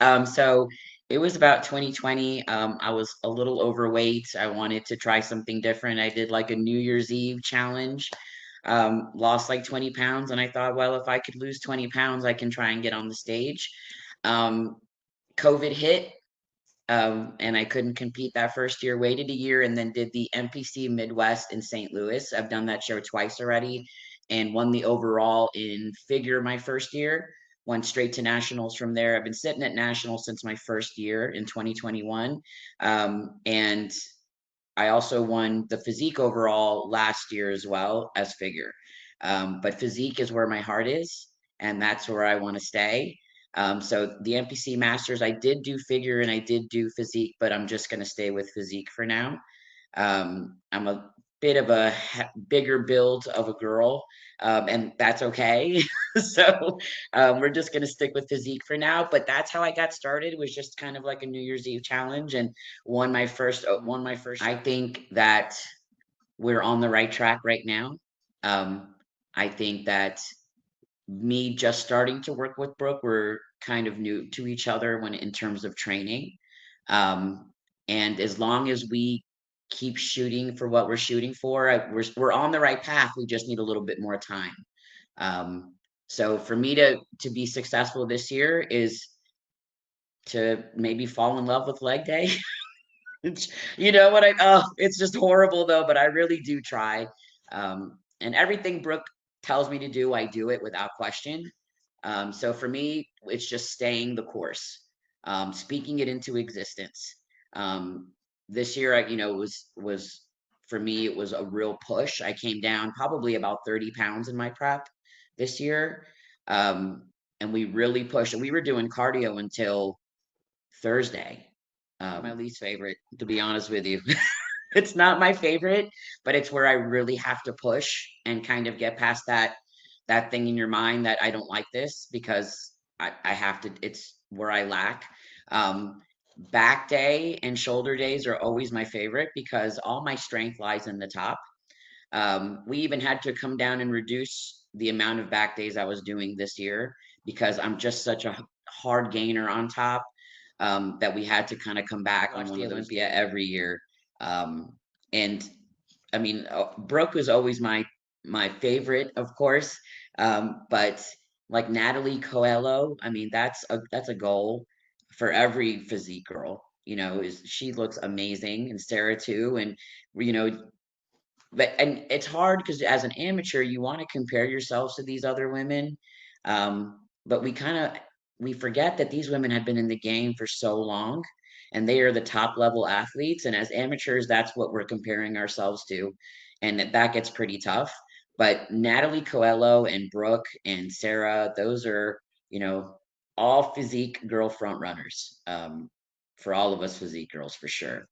So it was about 2020. I was a little overweight. I wanted to try something different. I did like a New Year's Eve challenge, lost like 20 pounds, and I thought, well, if I could lose 20 pounds, I can try and get on the stage. Um, COVID hit, and I couldn't compete that first year. Waited a year and then did the NPC Midwest in St. Louis. I've done that show twice already and won the overall in figure my first year. Went straight to nationals from there. I've been sitting at nationals since my first year in 2021. And I also won the physique overall last year as well as figure. But physique is where my heart is, and that's where I want to stay. So the NPC Masters, I did do figure and I did do physique, but I'm just going to stay with physique for now. I'm a bit of a bigger build of a girl, and that's okay. So we're just gonna stick with physique for now. But that's how I got started. It was just kind of like a New Year's Eve challenge, and won my first. Won my first. I think that we're on the right track right now. I think that me just starting to work with Brooke, we're kind of new to each other when in terms of training. Um, and as long as we keep shooting for what we're shooting for, we're on the right path. We just need a little bit more time. Um, so for me to be successful this year is to maybe fall in love with leg day. You know what I oh, it's just horrible though, but I really do try. And everything Brooke tells me to do, I do it without question. So for me, it's just staying the course, speaking it into existence. This year, was for me, it was a real push. I came down probably about 30 pounds in my prep this year. Um, and we really pushed, and we were doing cardio until Thursday. My least favorite, to be honest with you. It's not my favorite, but it's where I really have to push and kind of get past that thing in your mind that I don't like this because I have to, it's where I lack. Back day and shoulder days are always my favorite because all my strength lies in the top. We even had to come down and reduce the amount of back days I was doing this year because I'm just such a hard gainer on top, that we had to kind of come back on the Olympia every year. Um, and I mean, Brooke was always my favorite, of course. But like Natalie Coelho, I mean, that's a goal for every physique girl. Is she looks amazing, and Sarah too. And you know, and it's hard because as an amateur, you want to compare yourselves to these other women. But we forget that these women have been in the game for so long and they are the top level athletes. And as amateurs, that's what we're comparing ourselves to. And that gets pretty tough. But Natalie Coelho and Brooke and Sarah, those are, all physique girl front runners, for all of us physique girls for sure.